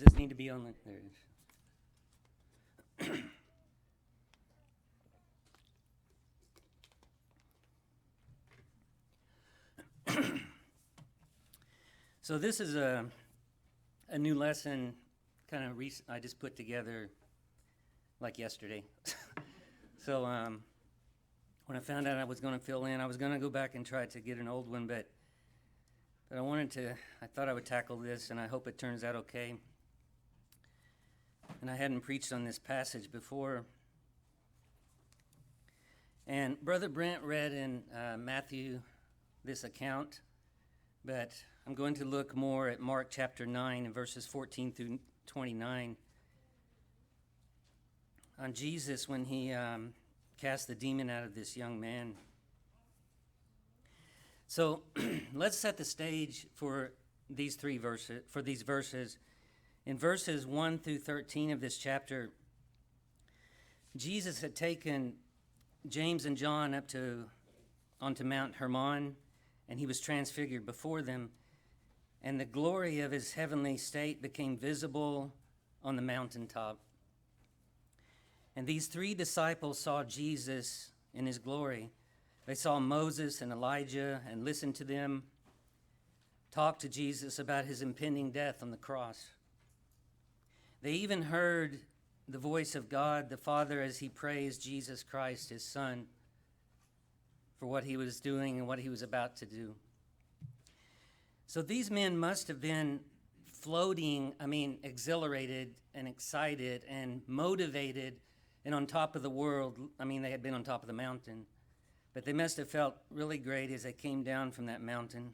this need to be on? There it is. So this is a new lesson, kind of I just put together like yesterday. So when I found out I was going to fill in, I was going to go back and try to get an old one, but I thought I would tackle this, and I hope it turns out okay. And I hadn't preached on this passage before. And Brother Brent read in Matthew this account, but I'm going to look more at Mark chapter 9 and verses 14 through 29 on Jesus when he cast the demon out of this young man. So let's set the stage for these verses. In verses 1 through 13 of this chapter, Jesus had taken James and John onto Mount Hermon, and he was transfigured before them, and the glory of his heavenly state became visible on the mountaintop. And these three disciples saw Jesus in his glory. They saw Moses and Elijah and listened to them talk to Jesus about his impending death on the cross. They even heard the voice of God, the Father, as he praised Jesus Christ, his Son, for what he was doing and what he was about to do. So these men must have been exhilarated and excited and motivated and on top of the world. They had been on top of the mountain, but they must have felt really great as they came down from that mountain.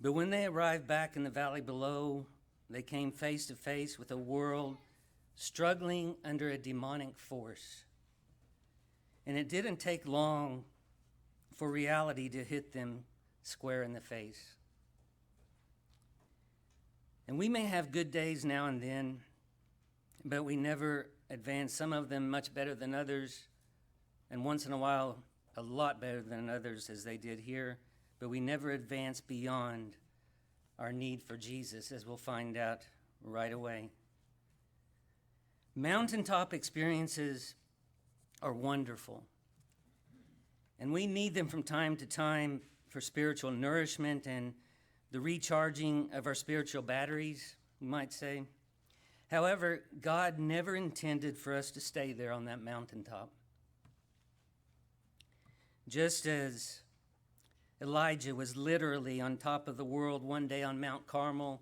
But when they arrived back in the valley below, they came face to face with a world struggling under a demonic force. And it didn't take long for reality to hit them square in the face. And we may have good days now and then, but we never advance, some of them much better than others, and once in a while a lot better than others, as they did here, but we never advance beyond our need for Jesus, as we'll find out right away. Mountaintop experiences are wonderful, and we need them from time to time for spiritual nourishment and the recharging of our spiritual batteries, you might say. However, God never intended for us to stay there on that mountaintop. Just as Elijah was literally on top of the world one day on Mount Carmel,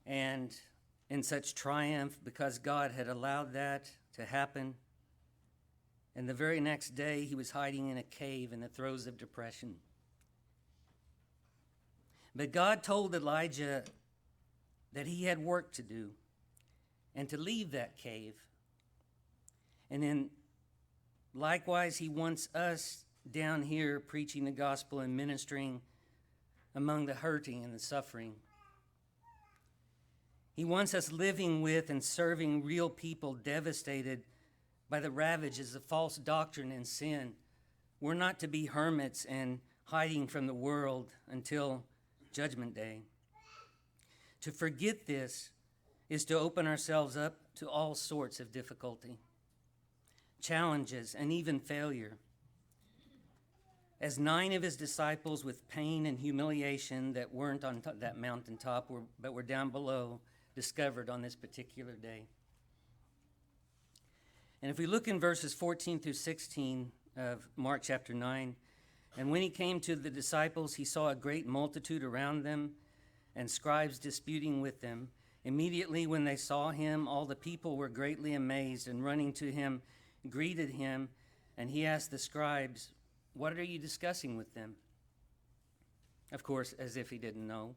and in such triumph because God had allowed that to happen, and the very next day he was hiding in a cave in the throes of depression. But God told Elijah that he had work to do and to leave that cave. And then likewise, he wants us down here preaching the gospel and ministering among the hurting and the suffering. He wants us living with and serving real people devastated by the ravages of false doctrine and sin. We're not to be hermits and hiding from the world until Judgment Day. To forget this is to open ourselves up to all sorts of difficulty, challenges, and even failure. As 9 of his disciples, with pain and humiliation that weren't on that mountaintop but were down below, discovered on this particular day. And if we look in verses 14 through 16 of Mark chapter 9, and when he came to the disciples, he saw a great multitude around them and scribes disputing with them. Immediately when they saw him, all the people were greatly amazed, and running to him, greeted him. And he asked the scribes, "What are you discussing with them?" Of course, as if he didn't know.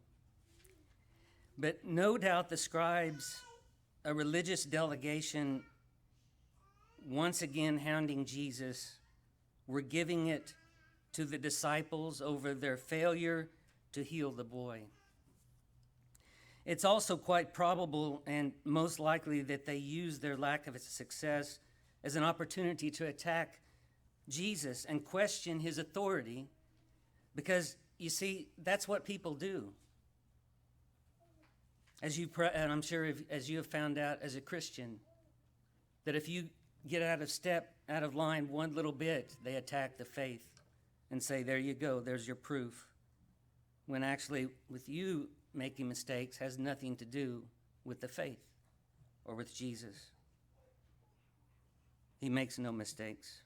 But no doubt the scribes, a religious delegation, once again hounding Jesus, were giving it to the disciples over their failure to heal the boy. It's also quite probable and most likely that they used their lack of success as an opportunity to attack Jesus and question his authority, because, you see, that's what people do. and I'm sure as you have found out as a Christian, that if you get out of step, out of line one little bit, they attack the faith and say, there you go, there's your proof. When actually, with you making mistakes has nothing to do with the faith or with Jesus. He makes no mistakes.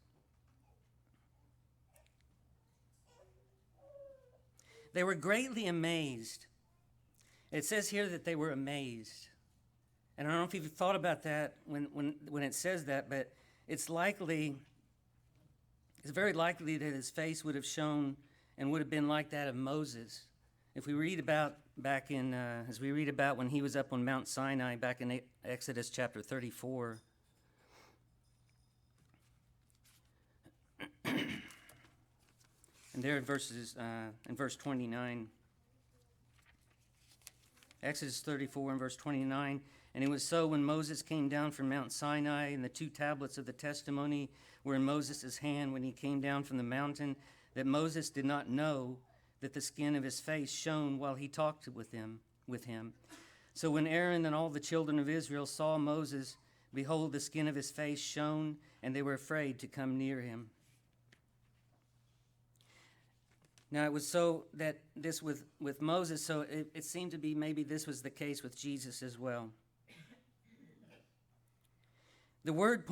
They were greatly amazed. It says here that they were amazed. And I don't know if you've thought about that when it says that, but it's very likely that his face would have shown and would have been like that of Moses. If we read about as we read about when he was up on Mount Sinai back in Exodus chapter 34. And there in verse 29. Exodus 34 and verse 29. And it was so when Moses came down from Mount Sinai, and the 2 tablets of the testimony were in Moses' hand when he came down from the mountain, that Moses did not know that the skin of his face shone while he talked with him. So when Aaron and all the children of Israel saw Moses, behold, the skin of his face shone, and they were afraid to come near him. Now, it was so that this with Moses, so it seemed to be maybe this was the case with Jesus as well. The word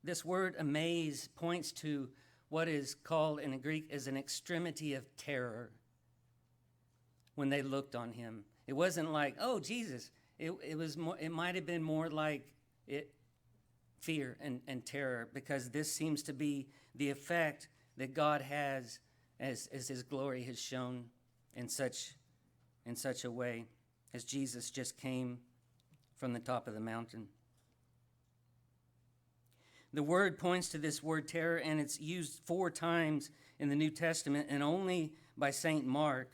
this word amaze points to what is called in the Greek as an extremity of terror when they looked on him. It wasn't like, oh, Jesus. It might have been more like fear and terror, because this seems to be the effect that God has as his glory has shown in such a way as Jesus just came from the top of the mountain. The word points to this word terror, and it's used 4 times in the New Testament and only by St. Mark.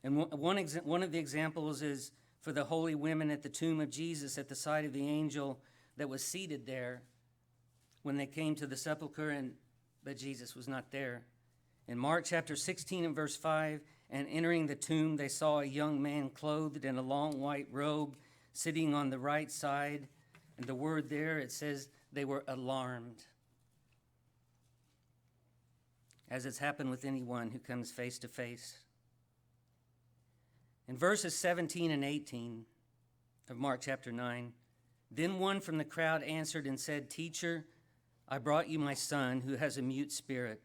And one of the examples is for the holy women at the tomb of Jesus at the side of the angel that was seated there when they came to the sepulcher, but Jesus was not there. In Mark chapter 16 and verse 5, and entering the tomb, they saw a young man clothed in a long white robe sitting on the right side. And the word there, it says they were alarmed, as it's happened with anyone who comes face to face. In verses 17 and 18 of Mark chapter 9, then one from the crowd answered and said, Teacher, I brought you my son who has a mute spirit,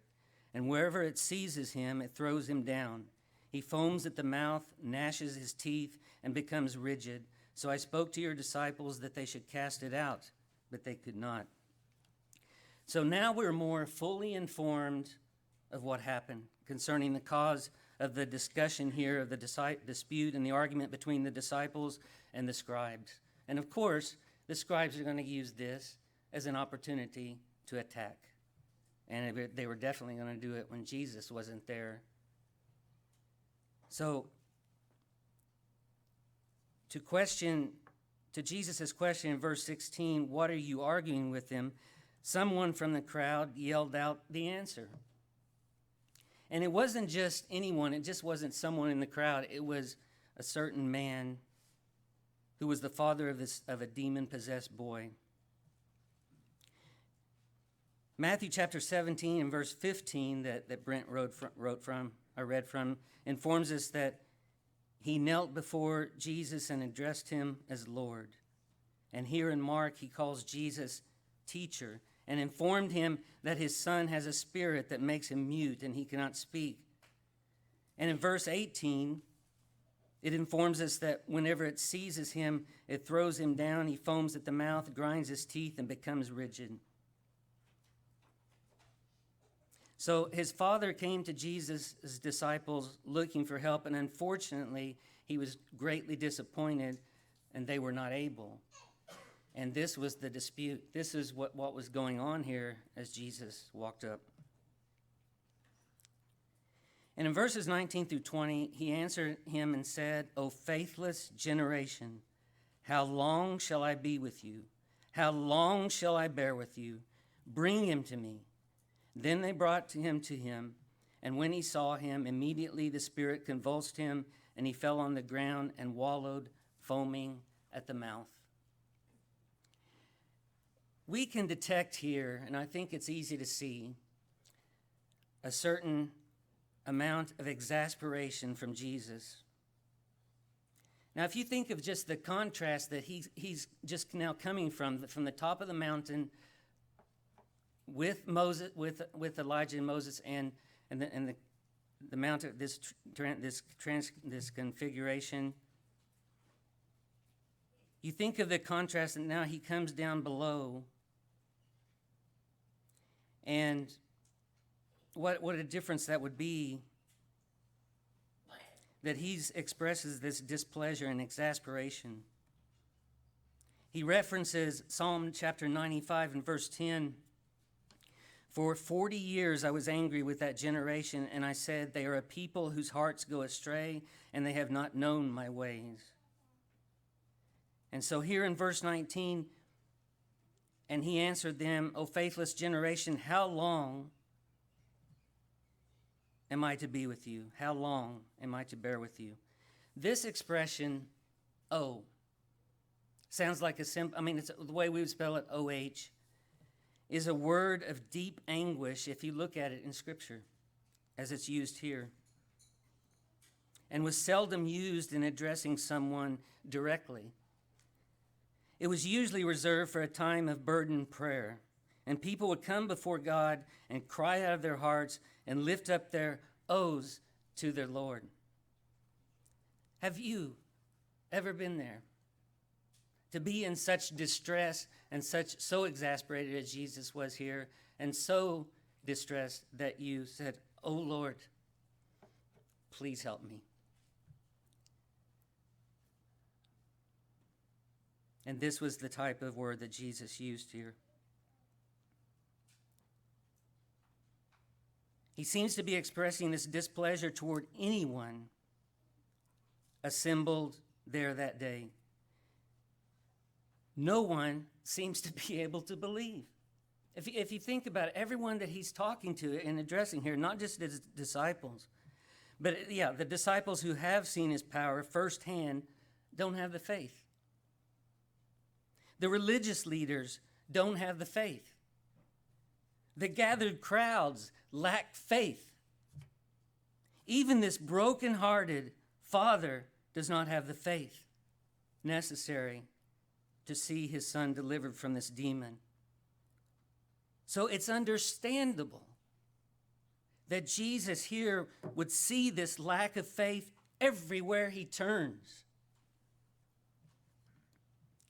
and wherever it seizes him, it throws him down. He foams at the mouth, gnashes his teeth, and becomes rigid. So I spoke to your disciples that they should cast it out, but they could not. So now we're more fully informed of what happened concerning the cause of the discussion here of the dispute and the argument between the disciples and the scribes. And of course, the scribes are going to use this as an opportunity to attack. And they were definitely going to do it when Jesus wasn't there. So, to Jesus' question in verse 16, what are you arguing with him? Someone from the crowd yelled out the answer. And it wasn't just anyone. It just wasn't someone in the crowd. It was a certain man who was the father of a demon-possessed boy. Matthew chapter 17 and verse 15 that Brent read from, informs us that he knelt before Jesus and addressed him as Lord. And here in Mark, he calls Jesus teacher and informed him that his son has a spirit that makes him mute and he cannot speak. And in verse 18, it informs us that whenever it seizes him, it throws him down, he foams at the mouth, grinds his teeth, and becomes rigid. So his father came to Jesus' disciples looking for help, and unfortunately, he was greatly disappointed, and they were not able. And this was the dispute. This is what was going on here as Jesus walked up. And in verses 19 through 20, he answered him and said, O faithless generation, how long shall I be with you? How long shall I bear with you? Bring him to me. Then they brought him to him, and when he saw him, immediately the spirit convulsed him, and he fell on the ground and wallowed, foaming at the mouth. We can detect here, and I think it's easy to see, a certain amount of exasperation from Jesus. Now, if you think of just the contrast that he's just now coming from the top of the mountain with Moses, with Elijah and Moses, and the mount of this configuration. You think of the contrast, and now he comes down below, and what a difference that would be, that he expresses this displeasure and exasperation. He references Psalm chapter 95 and verse 10. For 40 years I was angry with that generation, and I said, they are a people whose hearts go astray, and they have not known my ways. And so here in verse 19, and he answered them, O faithless generation, how long am I to be with you? How long am I to bear with you? This expression, oh, sounds like it's the way we would spell it, O-H, is a word of deep anguish if you look at it in Scripture, as it's used here, and was seldom used in addressing someone directly. It was usually reserved for a time of burdened prayer, and people would come before God and cry out of their hearts and lift up their oaths to their Lord. Have you ever been there? To be in such distress and so exasperated as Jesus was here, and so distressed that you said, "Oh Lord, please help me." And this was the type of word that Jesus used here. He seems to be expressing this displeasure toward anyone assembled there that day. No one seems to be able to believe. If you think about it, everyone that he's talking to and addressing here, not just his disciples, but the disciples who have seen his power firsthand don't have the faith. The religious leaders don't have the faith. The gathered crowds lack faith. Even this broken-hearted father does not have the faith necessary to see his son delivered from this demon. So it's understandable that Jesus here would see this lack of faith everywhere he turns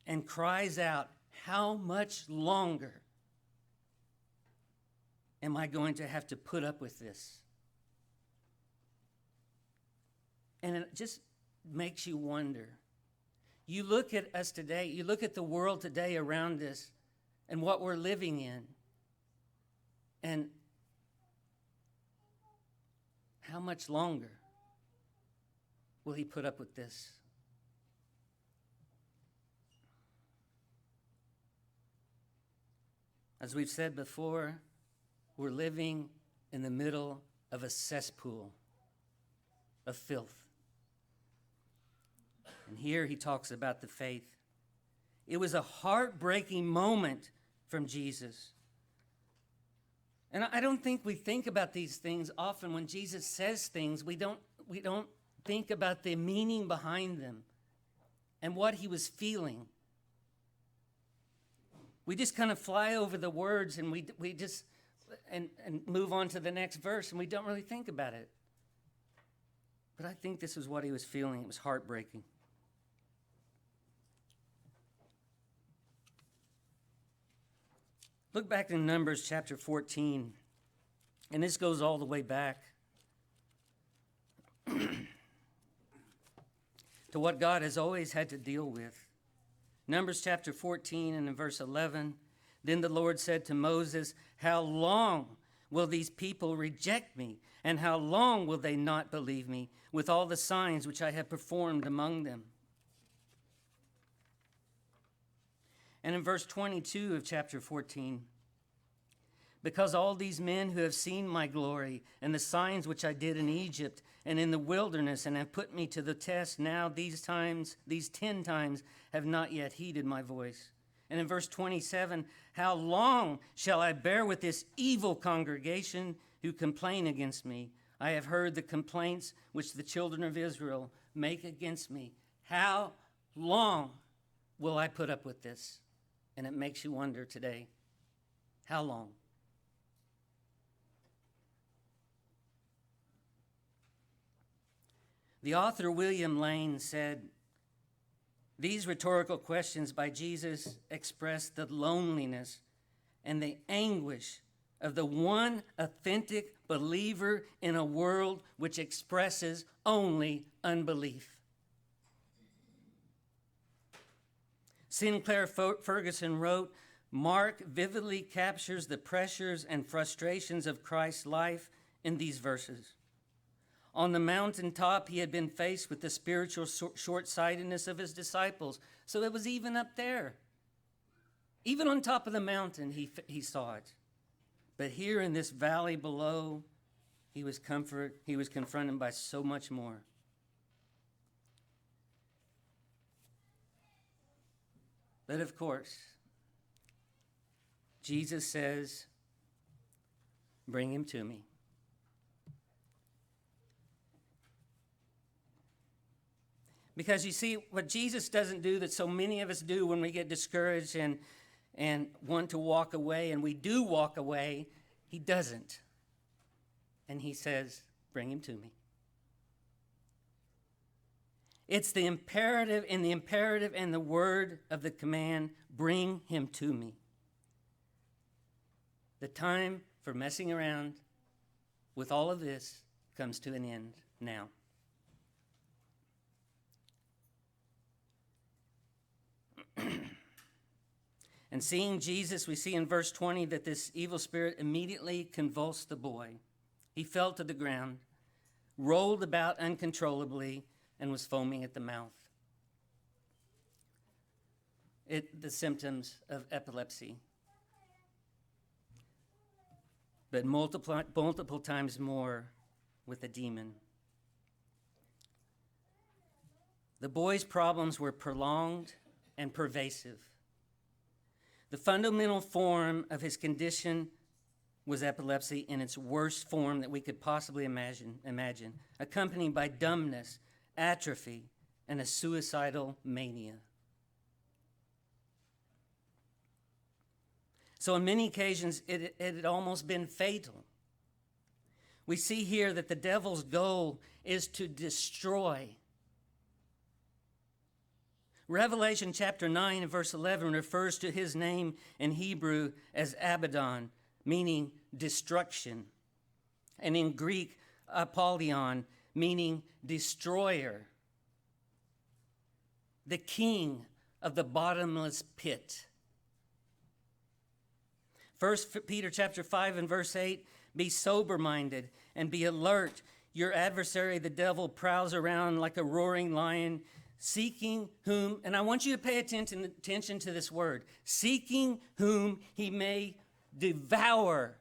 and cries out, "How much longer am I going to have to put up with this?" And it just makes you wonder. You look at us today, you look at the world today around us and what we're living in, and how much longer will he put up with this? As we've said before, we're living in the middle of a cesspool of filth. And here he talks about the faith. It was a heartbreaking moment from Jesus. And I don't think we think about these things often. When Jesus says things, we don't think about the meaning behind them and what he was feeling. We just kind of fly over the words and we just move on to the next verse, and we don't really think about it. But I think this is what he was feeling. It was heartbreaking. Look back in Numbers chapter 14, and this goes all the way back to what God has always had to deal with. Numbers chapter 14 and in verse 11, then the Lord said to Moses, "How long will these people reject me? And how long will they not believe me with all the signs which I have performed among them?" And in verse 22 of chapter 14, Because all these men who have seen my glory and the signs which I did in Egypt and in the wilderness and have put me to the test now these 10 times, have not yet heeded my voice. And in verse 27, how long shall I bear with this evil congregation who complain against me? I have heard the complaints which the children of Israel make against me. How long will I put up with this? And it makes you wonder today, how long? The author William Lane said, these rhetorical questions by Jesus express the loneliness and the anguish of the one authentic believer in a world which expresses only unbelief. Sinclair Ferguson wrote, Mark vividly captures the pressures and frustrations of Christ's life in these verses. On the mountaintop, he had been faced with the spiritual short-sightedness of his disciples. So it was even up there. Even on top of the mountain, he saw it. But here in this valley below, he was confronted by so much more. But of course, Jesus says, bring him to me. Because you see, what Jesus doesn't do that so many of us do when we get discouraged and want to walk away, and we do walk away, he doesn't. And he says, bring him to me. It's the imperative and the word of the command, bring him to me. The time for messing around with all of this comes to an end now. And seeing Jesus, we see in verse 20 that this evil spirit immediately convulsed the boy. He fell to the ground, rolled about uncontrollably, and was foaming at the mouth. The symptoms of epilepsy. But multiple times more with a demon. The boy's problems were prolonged and pervasive. The fundamental form of his condition was epilepsy in its worst form that we could possibly imagine, accompanied by dumbness, atrophy, and a suicidal mania. So on many occasions, it had almost been fatal. We see here that the devil's goal is to destroy. Revelation chapter 9 and verse 11 refers to his name in Hebrew as Abaddon, meaning destruction. And in Greek, Apollyon, meaning destroyer. The king of the bottomless pit. 1 Peter chapter 5 and verse 8, be sober-minded and be alert. Your adversary, the devil, prowls around like a roaring lion, seeking whom, and I want you to pay attention to this word, seeking whom he may devour.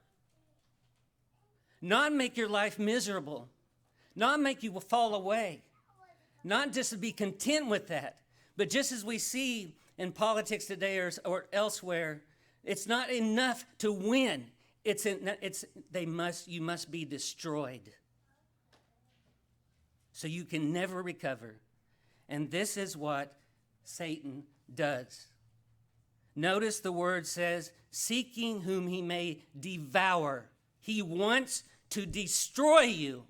Not make your life miserable, not make you fall away, not just to be content with that, but just as we see in politics today or elsewhere, it's not enough to win. You must be destroyed. So you can never recover. And this is what Satan does. Notice the word says, seeking whom he may devour. He wants to destroy you.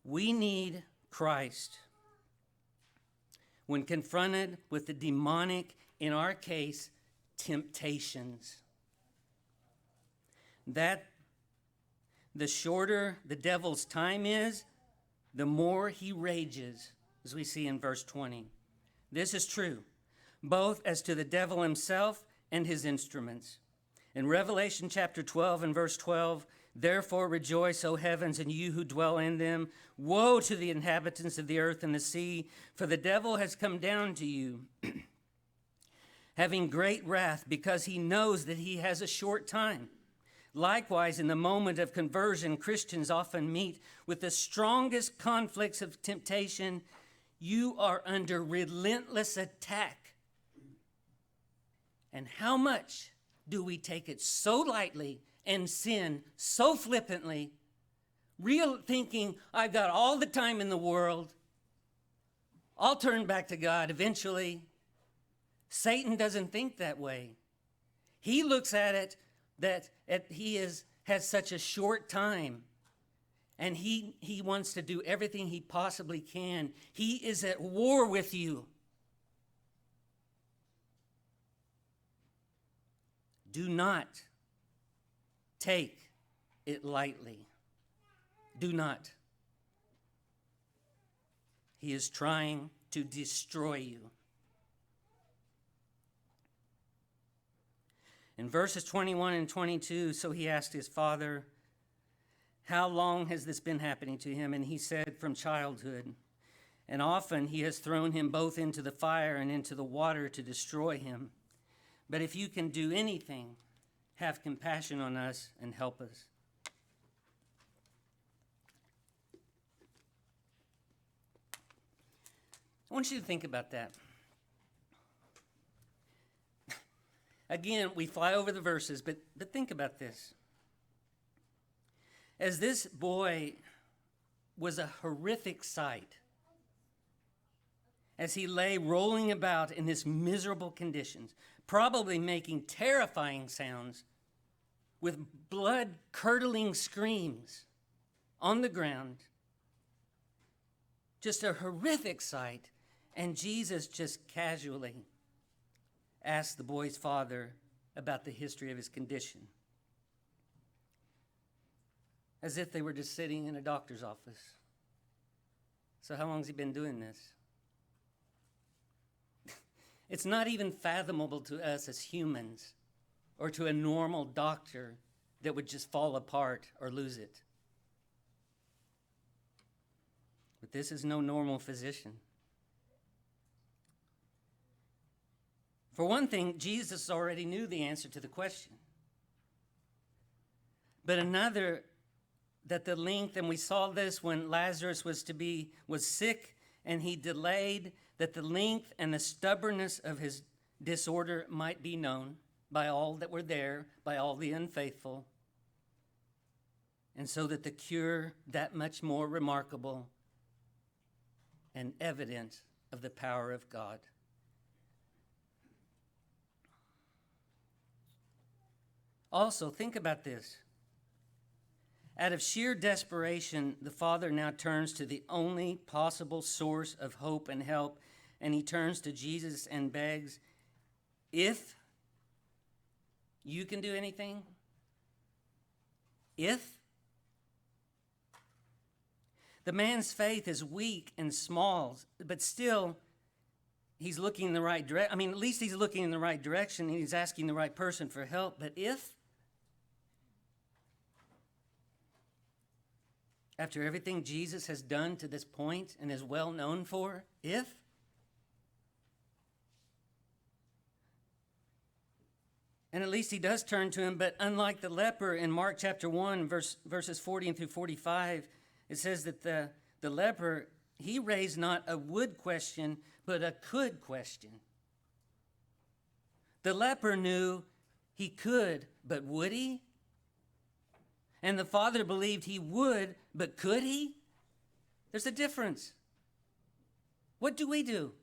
We need Christ when confronted with the demonic, in our case, temptations. That the shorter the devil's time is, the more he rages, as we see in verse 20. This is true, both as to the devil himself and his instruments. In Revelation chapter 12 and verse 12, Therefore rejoice, O heavens, and you who dwell in them. Woe to the inhabitants of the earth and the sea, for the devil has come down to you, having great wrath, because he knows that he has a short time. Likewise, in the moment of conversion, Christians often meet with the strongest conflicts of temptation. You are under relentless attack. And how much do we take it so lightly and sin so flippantly, thinking, I've got all the time in the world, I'll turn back to God eventually. Satan doesn't think that way. He looks at it that has such a short time, and he wants to do everything he possibly can. He is at war with you. Do not take it lightly. Do not. He is trying to destroy you. In verses 21 and 22, so he asked his father, how long has this been happening to him? And he said, from childhood. And often he has thrown him both into the fire and into the water to destroy him. But if you can do anything, have compassion on us and help us. I want you to think about that. Again, we fly over the verses, but think about this. As this boy was a horrific sight, as he lay rolling about in his miserable conditions, probably making terrifying sounds with blood-curdling screams on the ground. Just a horrific sight. And Jesus just casually asked the boy's father about the history of his condition, as if they were just sitting in a doctor's office. So how long has he been doing this? It's not even fathomable to us as humans or to a normal doctor that would just fall apart or lose it. But this is no normal physician. For one thing, Jesus already knew the answer to the question. But another, that the length, and we saw this when Lazarus was sick and he delayed, that the length and the stubbornness of his disorder might be known by all that were there, by all the unfaithful, and so that the cure that much more remarkable and evident of the power of God. Also, think about this. Out of sheer desperation, the father now turns to the only possible source of hope and help, and he turns to Jesus and begs, if you can do anything, if. The man's faith is weak and small, but still he's looking in the right direction. I mean, at least he's looking in the right direction and he's asking the right person for help. But if, after everything Jesus has done to this point and is well known for, if, and at least he does turn to him, but unlike the leper in Mark chapter 1, verses 40 through 45, it says that the leper, he raised not a would question, but a could question. The leper knew he could, but would he? And the father believed he would, but could he? There's a difference. What do we do?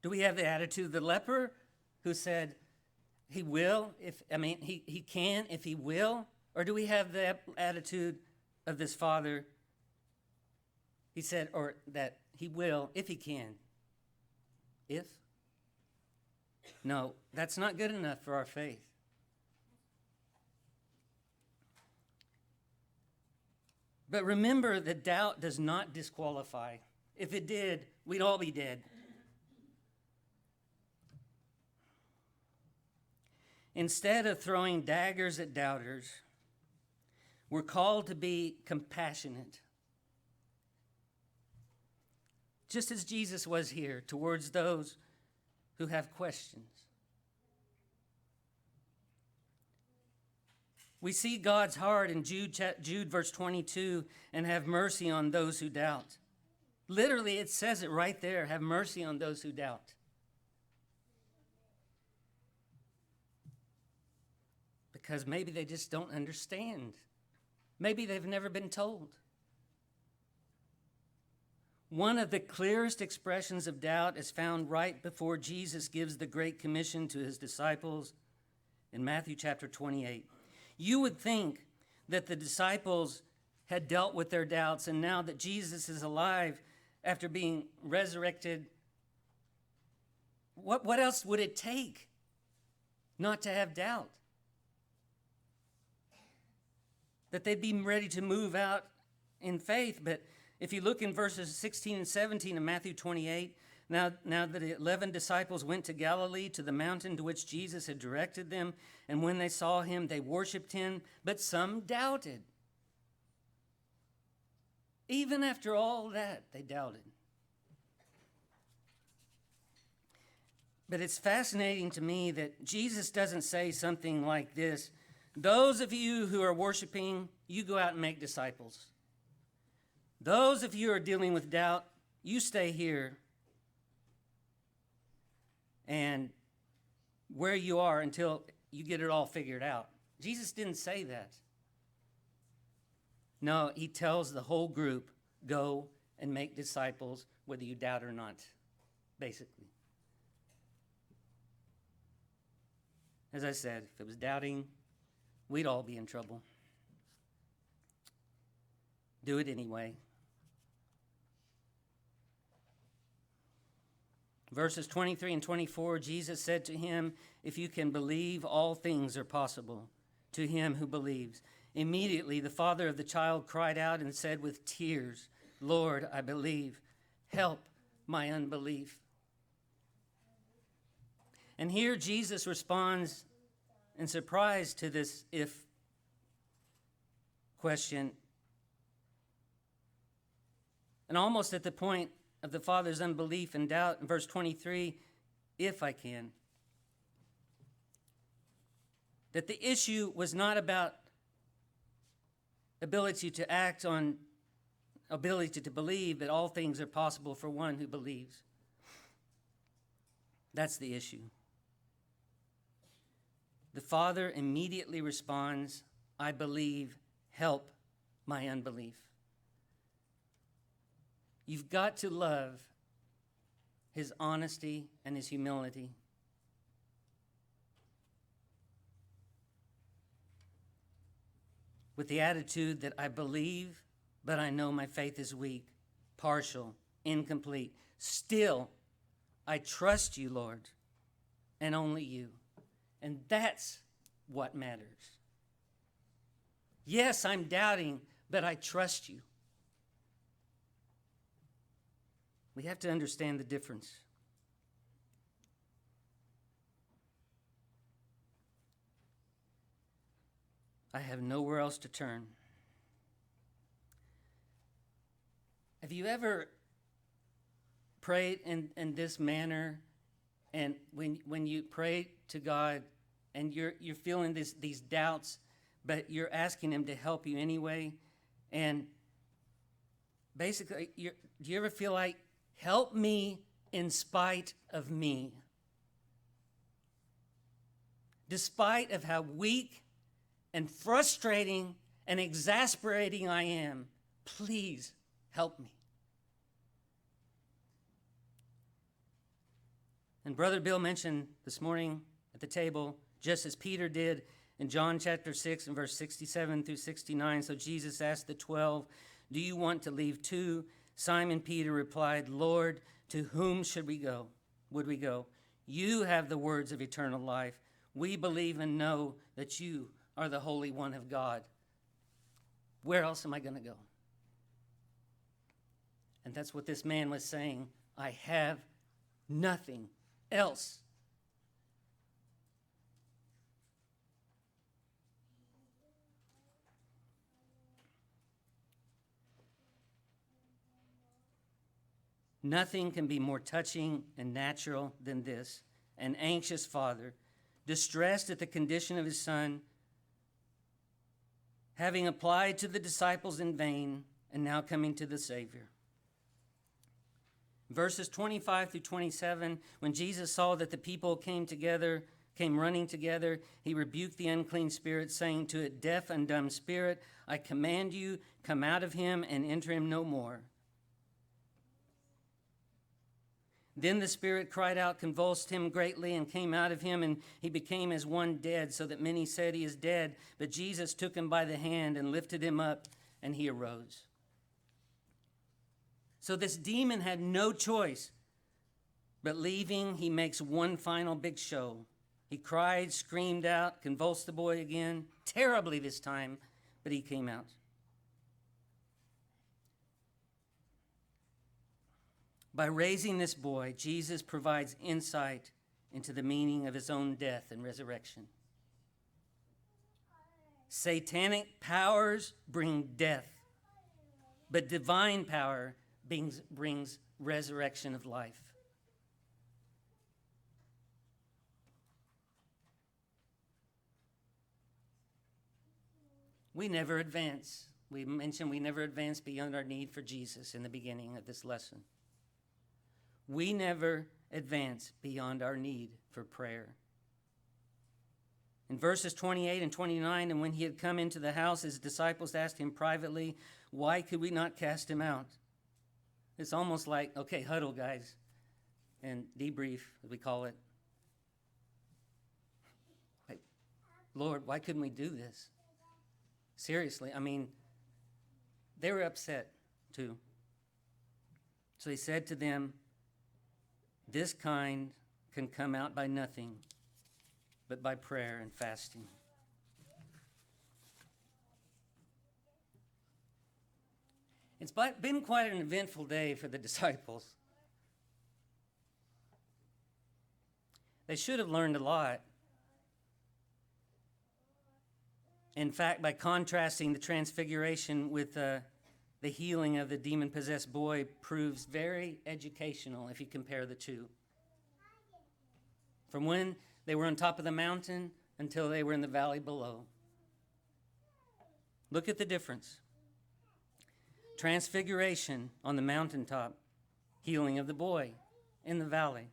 Do we have the attitude of the leper who said he will, he can if he will? Or do we have the attitude of this father? He said, or that he will if he can. If? No, that's not good enough for our faith. But remember that doubt does not disqualify. If it did, we'd all be dead. Instead of throwing daggers at doubters, we're called to be compassionate. Just as Jesus was here towards those who have questions. We see God's heart in Jude verse 22, and have mercy on those who doubt. Literally, it says it right there, have mercy on those who doubt. Because maybe they just don't understand. Maybe they've never been told. One of the clearest expressions of doubt is found right before Jesus gives the Great Commission to his disciples in Matthew chapter 28. You would think that the disciples had dealt with their doubts, and now that Jesus is alive after being resurrected, what else would it take not to have doubt? That they'd be ready to move out in faith. But if you look in verses 16 and 17 of Matthew 28, now the 11 disciples went to Galilee, to the mountain to which Jesus had directed them, and when they saw him, they worshipped him, but some doubted. Even after all that, they doubted. But it's fascinating to me that Jesus doesn't say something like this: those of you who are worshiping, you go out and make disciples. Those of you who are dealing with doubt, you stay here and where you are until you get it all figured out. Jesus didn't say that. No, he tells the whole group, go and make disciples, whether you doubt or not, basically. As I said, if it was doubting, we'd all be in trouble. Do it anyway. Verses 23 and 24, Jesus said to him, if you can believe, all things are possible to him who believes. Immediately the father of the child cried out and said with tears, Lord, I believe. Help my unbelief. And here Jesus responds in surprise to this if question. And almost at the point of the father's unbelief and doubt, in verse 23, if I can. That the issue was not about ability to act on ability to believe, but all things are possible for one who believes. That's the issue. The father immediately responds, I believe, help my unbelief. You've got to love his honesty and his humility. With the attitude that I believe, but I know my faith is weak, partial, incomplete. Still, I trust you, Lord, and only you. And that's what matters. Yes, I'm doubting, but I trust you. We have to understand the difference. I have nowhere else to turn. Have you ever prayed in this manner, and when you pray to God and you're feeling these doubts, but you're asking him to help you anyway, and basically do you ever feel like, help me in spite of me? Despite of how weak and frustrating and exasperating I am, please help me. And Brother Bill mentioned this morning at the table, just as Peter did in John chapter 6 and verse 67 through 69. So Jesus asked the 12, do you want to leave too? Simon Peter replied, Lord, to whom should we go? Would we go? You have the words of eternal life. We believe and know that you are the Holy One of God. Where else am I going to go? And that's what this man was saying. I have nothing else. Nothing can be more touching and natural than this. An anxious father, distressed at the condition of his son, having applied to the disciples in vain, and now coming to the Savior. Verses 25 through 27, when Jesus saw that the people came running together, he rebuked the unclean spirit, saying to it, "Deaf and dumb spirit, I command you, come out of him and enter him no more." Then the spirit cried out, convulsed him greatly, and came out of him, and he became as one dead, so that many said he is dead. But Jesus took him by the hand and lifted him up, and he arose. So this demon had no choice, but leaving, he makes one final big show. He cried, screamed out, convulsed the boy again, terribly this time, but he came out. By raising this boy, Jesus provides insight into the meaning of his own death and resurrection. Satanic powers bring death, but divine power brings resurrection of life. We never advance. We mentioned we never advance beyond our need for Jesus in the beginning of this lesson. We never advance beyond our need for prayer. In verses 28 and 29, and when he had come into the house, his disciples asked him privately, "Why could we not cast him out?" It's almost like, okay, huddle, guys, and debrief, as we call it. Like, Lord, why couldn't we do this? Seriously, I mean, they were upset too. So he said to them, "This kind can come out by nothing but by prayer and fasting." It's been quite an eventful day for the disciples. They should have learned a lot. In fact, by contrasting the transfiguration with the healing of the demon-possessed boy proves very educational if you compare the two. From when they were on top of the mountain until they were in the valley below. Look at the difference. Transfiguration on the mountaintop, healing of the boy in the valley.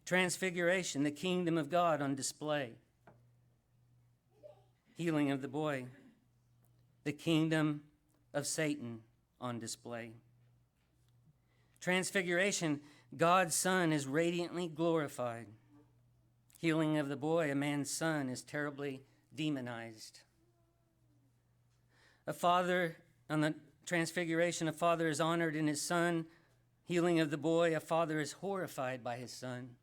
Transfiguration, the kingdom of God on display. Healing of the boy, the kingdom of Satan on display. Transfiguration, God's Son is radiantly glorified. Healing of the boy, a man's son, is terribly demonized. A father, on the Transfiguration, a father is honored in his son. Healing of the boy, a father is horrified by his son.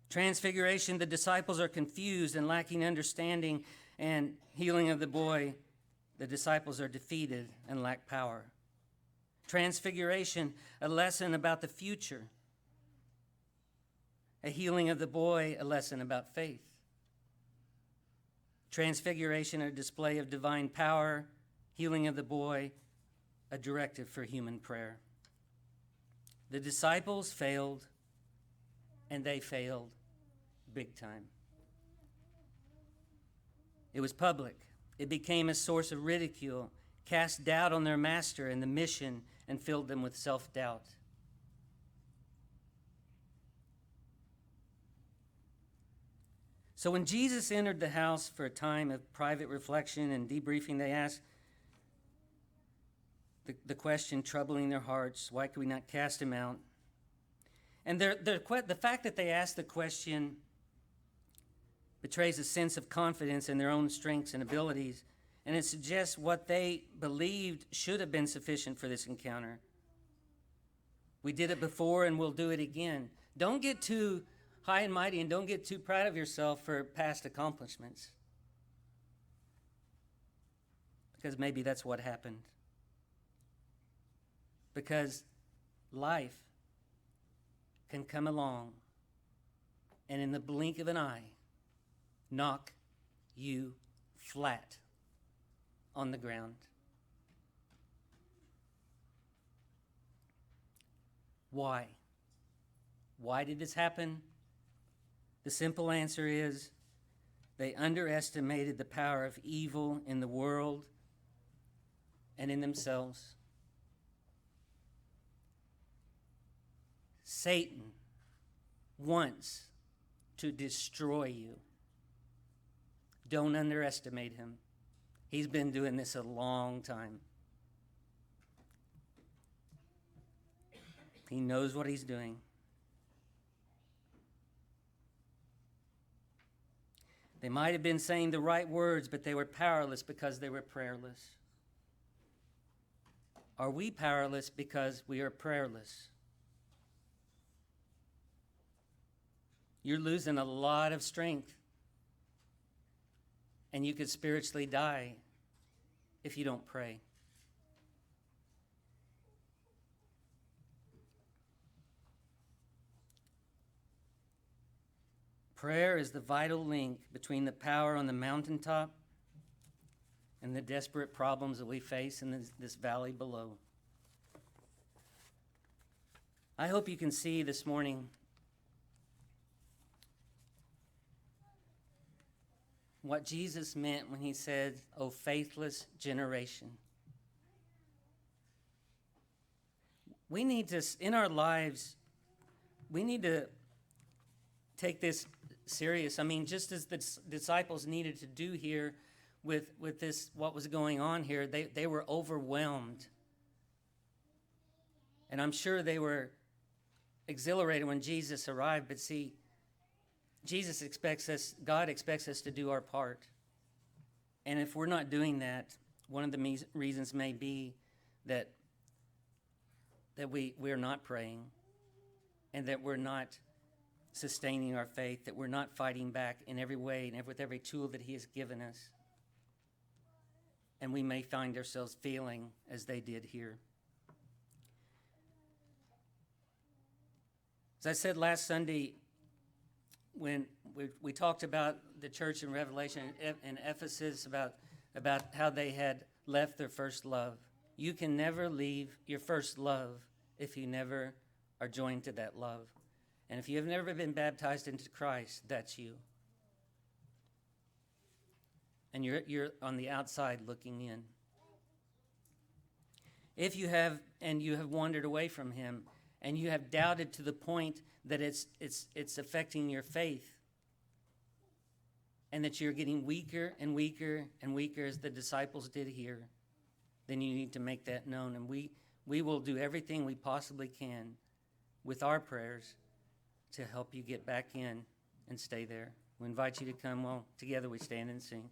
Transfiguration, the disciples are confused and lacking understanding, and healing of the boy, the disciples are defeated and lack power. Transfiguration, a lesson about the future. A healing of the boy, a lesson about faith. Transfiguration, a display of divine power. Healing of the boy, a directive for human prayer. The disciples failed, and they failed big time. It was public. It became a source of ridicule, cast doubt on their master and the mission, and filled them with self-doubt. So when Jesus entered the house for a time of private reflection and debriefing, they asked the question troubling their hearts, why could we not cast him out? And the fact that they asked the question betrays a sense of confidence in their own strengths and abilities, and it suggests what they believed should have been sufficient for this encounter. We did it before and we'll do it again. Don't get too high and mighty and don't get too proud of yourself for past accomplishments, because maybe that's what happened. Because life can come along and in the blink of an eye knock you flat on the ground. Why? Why did this happen? The simple answer is they underestimated the power of evil in the world and in themselves. Satan wants to destroy you. Don't underestimate him. He's been doing this a long time. He knows what he's doing. They might have been saying the right words, but they were powerless because they were prayerless. Are we powerless because we are prayerless? You're losing a lot of strength, and you could spiritually die if you don't pray. Prayer is the vital link between the power on the mountaintop and the desperate problems that we face in this valley below. I hope you can see this morning what Jesus meant when he said, "O faithless generation." We need to, in our lives, we need to take this serious. I mean, just as the disciples needed to do here with this, what was going on here, they were overwhelmed. And I'm sure they were exhilarated when Jesus arrived, but see, God expects us to do our part. And if we're not doing that, one of the reasons may be that we're not praying, and that we're not sustaining our faith, that we're not fighting back in every way and with every tool that he has given us. And we may find ourselves feeling as they did here. As I said last Sunday, when we talked about the church in Revelation in Ephesus, about how they had left their first love. You can never leave your first love if you never are joined to that love. And if you have never been baptized into Christ, that's you. And you're on the outside looking in. If you have wandered away from him, and you have doubted to the point that it's affecting your faith, and that you're getting weaker and weaker and weaker as the disciples did here, then you need to make that known. And we will do everything we possibly can with our prayers to help you get back in and stay there. We invite you to come. Well, together we stand and sing.